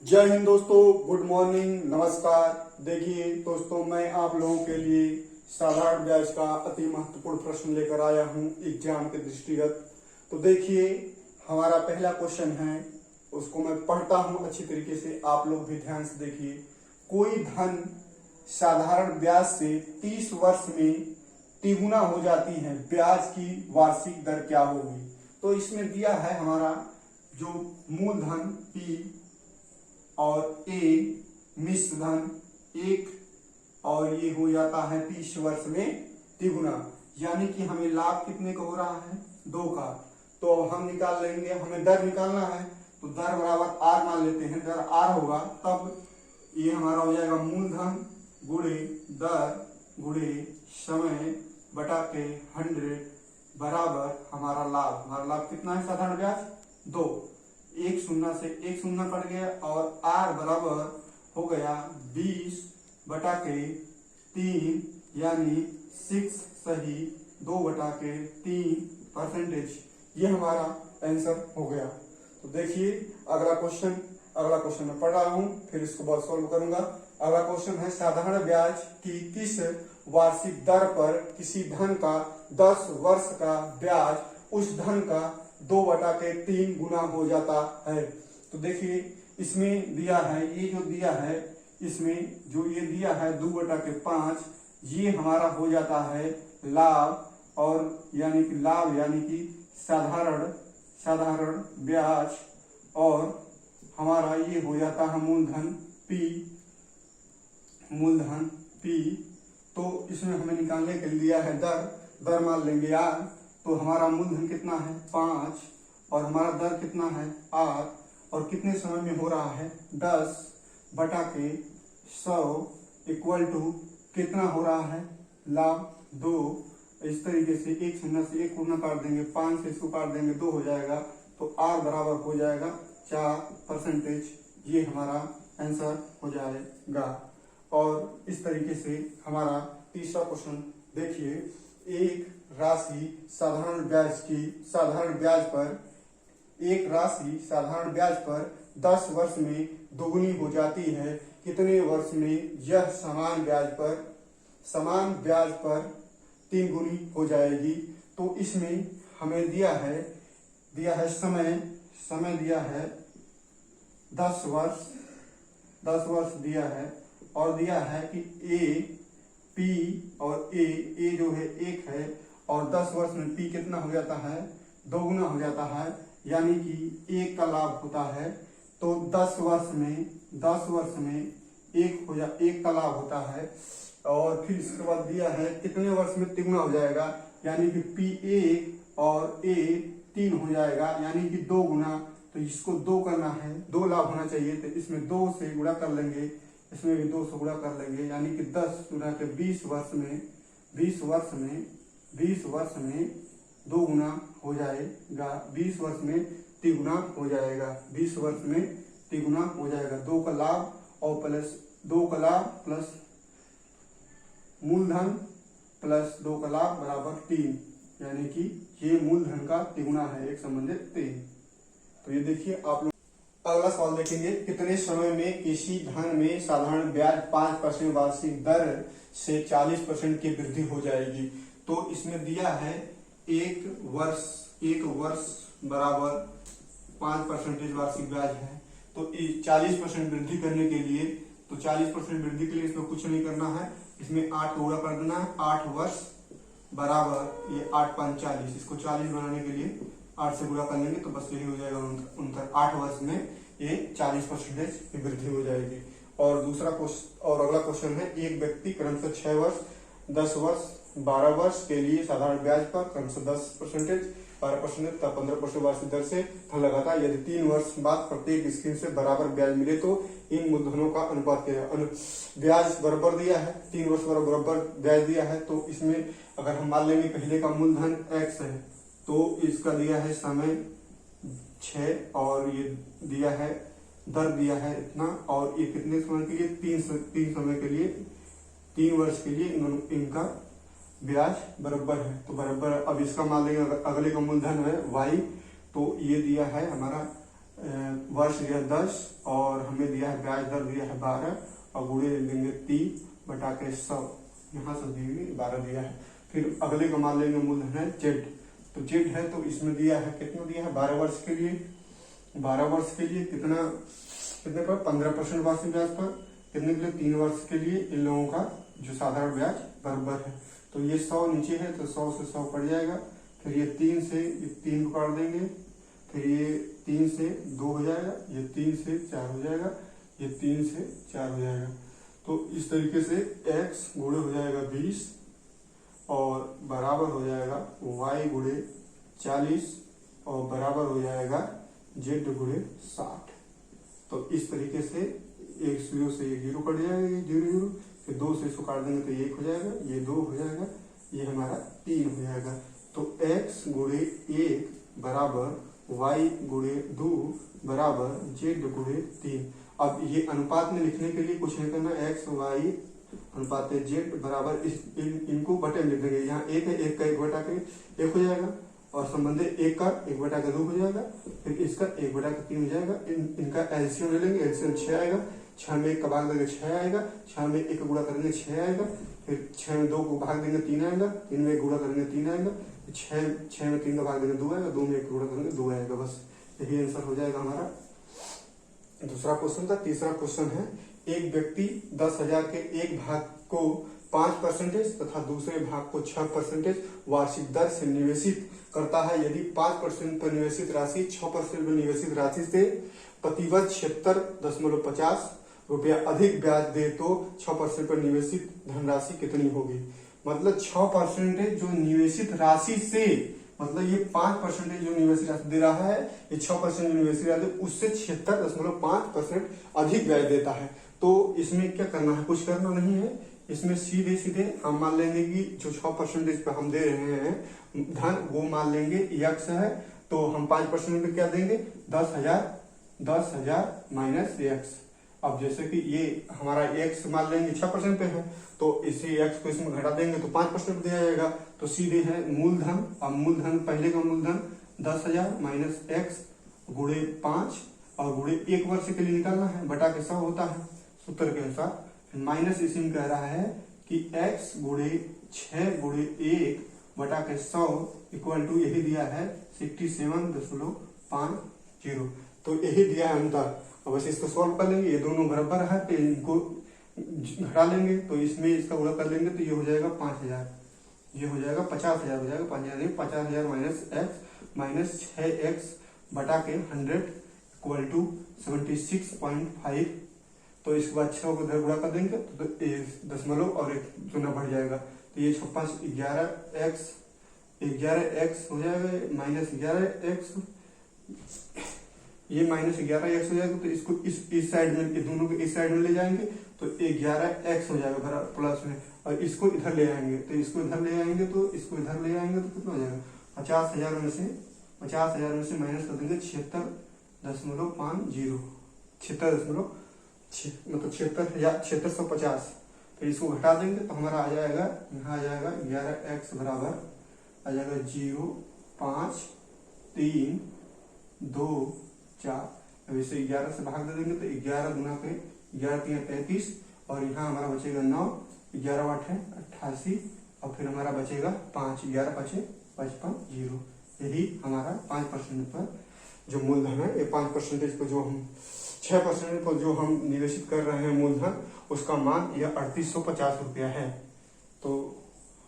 जय हिंद दोस्तों, good morning, नमस्कार। देखिए दोस्तों, मैं आप लोगों के लिए साधारण ब्याज का अति महत्वपूर्ण प्रश्न लेकर आया हूं एग्जाम के दृष्टिगत। तो देखिए, हमारा पहला क्वेश्चन है, उसको मैं पढ़ता हूं अच्छी तरीके से, आप लोग भी ध्यान से देखिए। कोई धन साधारण ब्याज से 30 वर्ष में तिगुना हो जाती है, ब्याज की वार्षिक दर क्या होगी? तो इसमें दिया है हमारा जो मूलधन P और A मिश्र धन 1 और ये हो जाता है 30 वर्ष में तिगुना, यानी कि हमें लाभ कितने का हो रहा है? 2 का। तो हम निकाल लेंगे, हमें दर निकालना है, तो दर बराबर R मान लेते हैं। दर R होगा तब ये हमारा हो जाएगा मूलधन गुणे दर गुणे समय बटा के 100 बराबर हमारा लाभ। हमारा लाभ कितना है साधारण ब्याज? 2। एक शून्य से एक शून्य कट गया और R बराबर हो गया 20 बटा के 3 यानी 6 सही 2 बटा के 3%। ये हमारा आंसर हो गया। तो देखिए अगला क्वेश्चन मैं पढ़ रहा हूं, फिर इसको बहुत सॉल्व करूंगा। अगला क्वेश्चन है, साधारण ब्याज की किस वार्षिक दर पर किसी धन का 10 वर्ष का ब्याज उस धन का 2 बटा के 3 गुना हो जाता है? तो देखिए इसमें दिया है, ये जो दिया है, इसमें जो ये दिया है 2 बटा के 5, ये हमारा हो जाता है लाभ, और यानी कि साधारण ब्याज, और हमारा ये हो जाता है मूलधन P। तो इसमें हमें निकालने के लिए दिया है दर मान लेंगे R। तो हमारा मूलधन कितना है? 5 और हमारा दर कितना है? R, और कितने समय में हो रहा है? 10 बटा के 100 इक्वल टू कितना हो रहा है? लाभ 2। इस तरीके से एक शून्य से एक गुना काट देंगे, 5 से इसको काट देंगे, 2 हो जाएगा। तो R बराबर हो जाएगा 4%। ये हमारा आंसर हो जाएगा। और इस तरीके से हमारा तीसरा क्वेश्चन देखिए, एक राशि साधारण ब्याज पर 10 वर्ष में दोगुनी हो जाती है, कितने वर्ष में यह समान ब्याज पर 3 गुनी हो जाएगी? तो इसमें हमें दिया है समय दिया है 10 वर्ष दिया है, और दिया है कि P और A जो है 1 है, और 10 वर्ष में P कितना हो जाता है? 2 गुना हो जाता है, यानी कि 1 का लाभ होता है। तो 10 वर्ष में 1 का लाभ होता है, और फिर इसके बाद दिया है कितने वर्ष में तिगुना हो जाएगा, यानी कि P 1 और A 3 हो जाएगा, यानी कि 2 गुना। तो इसको 2 करना है, 2 लाभ होना चाहिए, तो इसमें 2 से गुणा कर लेंगे, इसमें भी 2 से गुणा कर लेंगे, यानी कि 10 गुना के 20 वर्ष में 2 गुना हो जाएगा, 20 वर्ष में तिगुना हो जाएगा, 20 वर्ष में तिगुना हो जाएगा। 2 का लाभ और प्लस 2 का लाभ प्लस मूलधन प्लस 2 का लाभ बराबर 3, यानी कि ये मूलधन का तिगुना है, एक संबंधित 3। तो ये देखिए आप लोग अगला सवाल देखेंगे, कितने समय में किसी धन में साधारण ब्याज 5% वार्षिक दर से 40% की वृद्धि हो जाएगी? तो इसमें दिया है एक वर्ष बराबर 5% वार्षिक ब्याज है। तो 40% वृद्धि करने के लिए, तो 40% वृद्धि के लिए इसमें कुछ नहीं करना है, इसमें 8 गुणा कर देना है। 8 वर्ष बराबर ये 8 5 40, इसको 40 बनाने के लिए 8 से गुणा कर लेंगे, तो बस यही हो जाएगा 69। 8 वर्ष में ये 40% की वृद्धि हो जाएगी। और अगला क्वेश्चन है, एक व्यक्ति क्रमशः 6 वर्ष, 10 वर्ष, 12 वर्ष के लिए साधारण ब्याज पर क्रमशः 10%, 12% तथा 15% वार्षिक दर से धन लगाता है। यदि 3 वर्ष बाद प्रत्येक स्कीम से बराबर ब्याज मिले तो इन मूलधनों का अनुपात क्या है? ब्याज बराबर दिया है, 3 वर्ष बराबर ब्याज दिया है, तो इसमें अगर हम मान लेंगे पहले का मूलधन X है, तो इसका दिया है समय 6, और ये दिया है दर दिया है इतना, और ये कितने समय के लिए? 3 समय के लिए, 3 वर्ष के लिए इनका ब्याज बराबर है। तो बराबर, अब इसका मान लेंगे अगले का मूलधन है Y, तो ये दिया है हमारा वर्ष दिया है 10 और हमें दिया है ब्याज दर दिया है 12 और गुणे देंगे 3 बटा के 100, यहाँ से दी हुई 12 दिया है। फिर अगले का मान लेंगे मूलधन है जेड, तो जेड है तो इसमें दिया है कितना दिया है 12 वर्ष के लिए, 12 वर्ष के लिए कितने पर 15% वार्षिक ब्याज पर, कितने के लिए 3 वर्ष के लिए इन लोगों का जो साधारण ब्याज बराबर है। तो ये 100 नीचे है तो 100 से 100 कट जाएगा, फिर ये 3 से 3 को काट देंगे, फिर ये 3 से 2 हो जाएगा, ये 3 से 4 हो जाएगा, ये 3 से 4 हो जाएगा। तो इस तरीके से x गुणे हो जाएगा 20 और बराबर हो जाएगा y गुणे 40 और बराबर हो जाएगा z गुणे 60। तो इस तरीके से 1 0 से 1 0 कट जाएगा, ये 0 0, फिर 2 से इसको काट देंगे तो 1 हो जाएगा, ये 2 हो जाएगा, ये हमारा 3 हो जाएगा। तो x गुणे 1 बराबर y गुणे 2 बराबर z गुणे 3। अब ये अनुपात में लिखने के लिए कुछ नहीं करना, x y अनुपात z बराबर इनको बटे में लिख देंगे। यहाँ 1 है, 1 का 1 बटा के 1 हो जाएगा और संबंधी 1 का 1 बटा के 2 हो जाएगा, फिर इसका 1 बटा के 3 हो जाएगा। इनका एलसीएम ले लेंगे, एलसीएम 6 आएगा, 6 में 1 का भाग देंगे 6 आएगा, 6 में 1 का गुणा करेंगे 6 आएगा, फिर 6 में 2 को भाग देंगे 3 आएगा, 3 में 1 गुणा करेंगे 3 आएगा, 6 में 3 का भाग देंगे 2 आएगा, 2 में 1 गुणा करेंगे 2 आएगा। बस यही आंसर हो जाएगा हमारा। दूसरा क्वेश्चन था। तीसरा क्वेश्चन है, एक व्यक्ति 10,000 के एक भाग को 5% तथा दूसरे भाग को 6% वार्षिक दर से निवेशित करता है। यदि 5% पर निवेशित राशि 6% पर निवेशित राशि से प्रतिवर्ष 76.50 रुपया अधिक ब्याज दे तो 6% पर निवेशित धनराशि कितनी होगी। मतलब 6% जो निवेशित राशि से, मतलब ये 5% जो निवेशित राशि दे रहा है, ये 6% जो निवेशित राशि उससे 76.5% अधिक ब्याज देता है। तो इसमें क्या करना है, कुछ करना नहीं है, इसमें सीधे सीधे हम मान लेंगे कि जो 6% पे हम दे रहे हैं धन, वो मान लेंगे x है, तो हम 5% पे क्या देंगे 10,000 माइनस x। अब जैसे कि ये हमारा x मान लेंगे 6% पे है, तो इसी x को इसमें घटा देंगे तो 5% दिया जाएगा। तो सीधे है मूलधन, अब मूलधन पहले का मूलधन 10,000 माइनस x गुणे 5 और गुणे 1 वर्ष के लिए निकालना है, बटा के 100 होता है सूत्र के अनुसार। माइनस इसी में कह रहा है कि x गुणे 6 गुणे 1 बटा के 100 इक्वल टू यही दिया है 67.50। तो यही दिया है अंतर। अब वैसे इसको सॉल्व कर लेंगे, ये दोनों बराबर है तो इनको घटा लेंगे, तो इसमें इसका गुणा कर लेंगे तो ये हो जाएगा 5,000, ये हो जाएगा 50,000 हो जाएगा, 50,000 माइनस x माइनस 6x बटा के 100 इक्वल टू 76.5। तो इसके बाद 6 को इधर गुणा कर देंगे तो दशमलव और 1 शून्य बढ़ जाएगा, तो ये 11x हो जाएगा माइनस 11x, ये माइनस 11x हो जाएगा। तो इसको इस साइड में, ये दोनों को इस साइड में ले जाएंगे तो 11x हो जाएगा प्लस में, और इसको इधर ले आएंगे तो इसको इधर ले आएंगे तो इसको इधर ले आएंगे तो कितना हो जाएगा 50,000 में से माइनस कर देंगे 76.50, 76,750। तो इसको घटा देंगे तो हमारा आ जाएगा, यहाँ आ जाएगा 11x बराबर आ जाएगा 0, 5, 3, 2, 4। अब इसे 11 से भाग दे देंगे तो 11 गुना के 11 3 33 और यहाँ हमारा बचेगा 9, 11 8 है 88 और फिर हमारा बचेगा 5, 11 5 55 0। यही हमारा 5% पर जो मूलधन है, ये 5% को जो हम 6% पर जो हम निवेशित कर रहे हैं मूलधन, उसका मान यह 3850 रुपया है। तो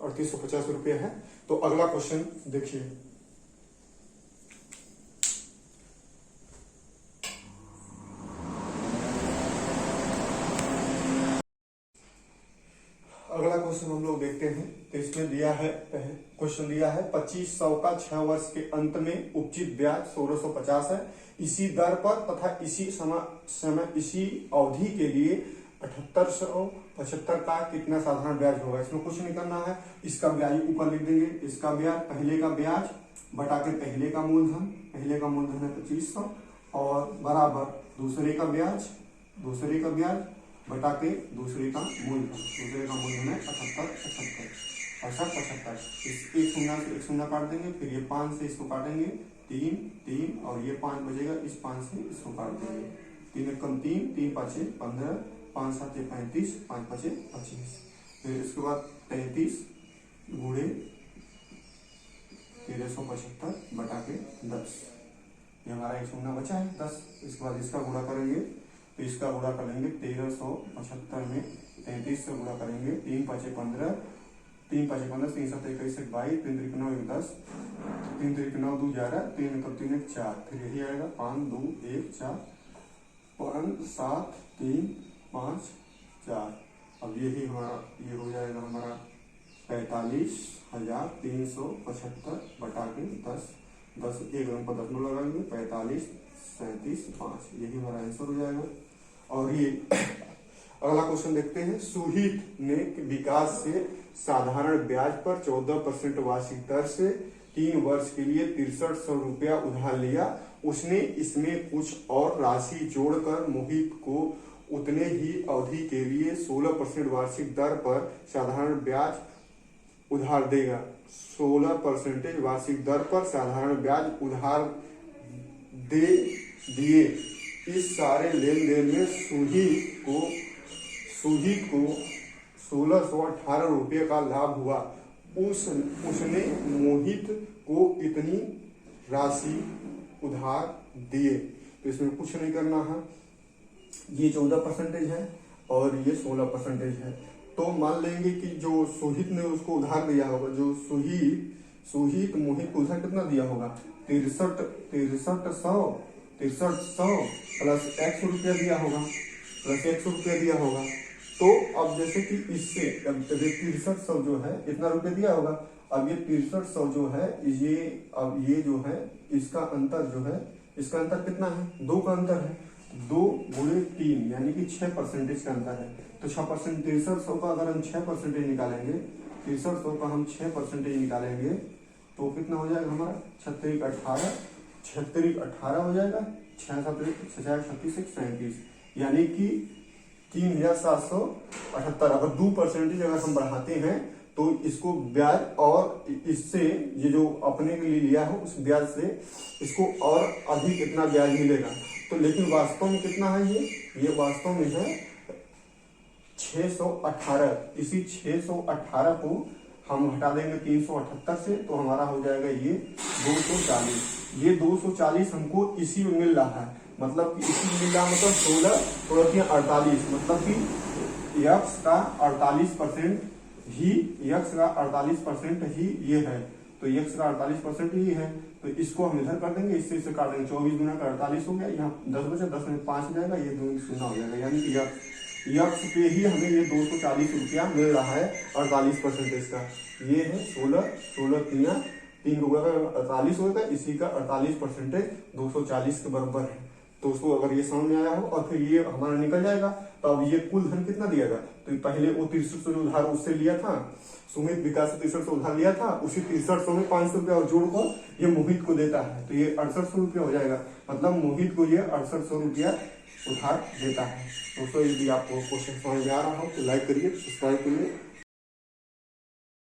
3850 रुपया है। तो अगला क्वेश्चन देखिए, अगला क्वेश्चन हम लोग देखते हैं। तो इसमें दिया है, क्वेश्चन दिया है 2500 का 6 वर्ष के अंत में उपचित ब्याज 1650 है। इसी दर पर तथा इसी समय इसी अवधि के लिए 7875 का कितना साधारण ब्याज होगा। इसमें कुछ नहीं करना है, इसका ब्याज ऊपर लिख देंगे। इसका ब्याज, पहले का ब्याज बटा के पहले का मूलधन है 2500 और बराबर दूसरे का ब्याज बटा के दूसरे का मूलधन है 75। एक शून्य से एक शून्य काट देंगे, फिर ये 5 से इसको काटेंगे 3 3 और ये 5 बचेगा, इस 5 से इसको काट देंगे। 3 एकम 3, 3 पाँचे 15, 5 साते 35, 5 पाँचे 25। फिर इसके बाद 33 गुणे 1375 बटा के 10, ये हमारा एक शून्य बचा है 10। इसके बाद इसका गुणा करेंगे, तो इसका गुणा करेंगे 1375 में 33 से गुणा करेंगे, 3 पाँचे 15, 3 पाँचे 15, 3 सात 21, 22, 3 त्रिक 9, 10, 3 त्रिक 9, 2 11, 3 एकम 3 1 4, फिर यही आएगा 5 2 1 4, 5 7 3 5 4। अब यही हमारा ये हो जाएगा हमारा 45,375 बटा के 10, 10 एक रंग पर 10 लगाएंगे, 45 37 5, यही हमारा आंसर हो जाएगा। और ये अगला क्वेश्चन देखते हैं। सुहित ने विकास से साधारण ब्याज पर 14% वार्षिक दर से 3 वर्ष के लिए 6300 रुपया उधार लिया। उसने इसमें कुछ और राशि जोड़कर मोहित को उतने ही अवधि के लिए 16% वार्षिक दर पर साधारण ब्याज उधार देगा। 16% वार्षिक दर पर साधारण ब्याज उधार दे दिए। इस सारे लेन देन में सुहित को 1618 रुपये का लाभ हुआ। उसने मोहित को इतनी राशि उधार दिए। तो इसमें कुछ नहीं करना है, ये 14% है और ये 16% है। तो मान लेंगे कि जो सुहित ने उसको उधार दिया होगा, जो सुहित मोहित को उधार कितना दिया होगा, 6300 प्लस 100 रुपया दिया होगा, तो अब जैसे कि इससे 6300 जो है इतना रुपया दिया होगा। अब ये 6300 जो है ये, अब ये जो है इसका अंतर जो है, इसका अंतर कितना है, 2 का अंतर है, 2 गुणे 3 यानी कि 6% का अंतर है। तो 6%, 6300 का अगर हम 6% निकालेंगे, 6300 का हम 6% निकालेंगे तो कितना हो जाएगा हमारा 36 18 हो जाएगा, 6 7 36 37, यानी कि 3778। अगर 2% अगर हम बढ़ाते हैं तो इसको ब्याज और इससे ये जो अपने के लिए लिया है उस ब्याज से इसको और अधिक इतना ब्याज मिलेगा। तो लेकिन वास्तव में कितना है, ये वास्तव में है 618। इसी 618 को हम हटा देंगे 378 से, तो हमारा हो जाएगा ये 240। ये 240 हमको इसी में मिल रहा है, मतलब कि इसी में मिल रहा मतलब 16 48, मतलब कि यक्स का 48% ही ये है। तो यक्स का 48% ही है, तो इसको हम इधर कर देंगे, इससे काट देंगे, 24 गुना का 48 हो गया, यहाँ 10 बचा, 10 में 5 हो जाएगा, ये 2 शून्य हो जाएगा, यानी कि यक्स पे ही हमें ये 240 रुपया मिल रहा है 48% का। ये है 16 3 रुपये का 48 होगा, इसी का 48% 240 के बराबर है। तो उसको अगर ये समझ में आया हो और फिर ये हमारा निकल जाएगा, तो अब ये कुल धन कितना दिएगा, तो पहले वो 6300 जो उधार उससे लिया था, सुमित विकास से 6300 उधार लिया था, उसी 6300 में 500 रुपया और जोड़कर ये मोहित को देता है, तो ये 6800 रुपया हो जाएगा। मतलब मोहित को ये 6800 रुपया उधार देता है। दोस्तों यदि आपको क्वेश्चन समझ में आ रहा हो तो लाइक करिए, सब्सक्राइब करिए।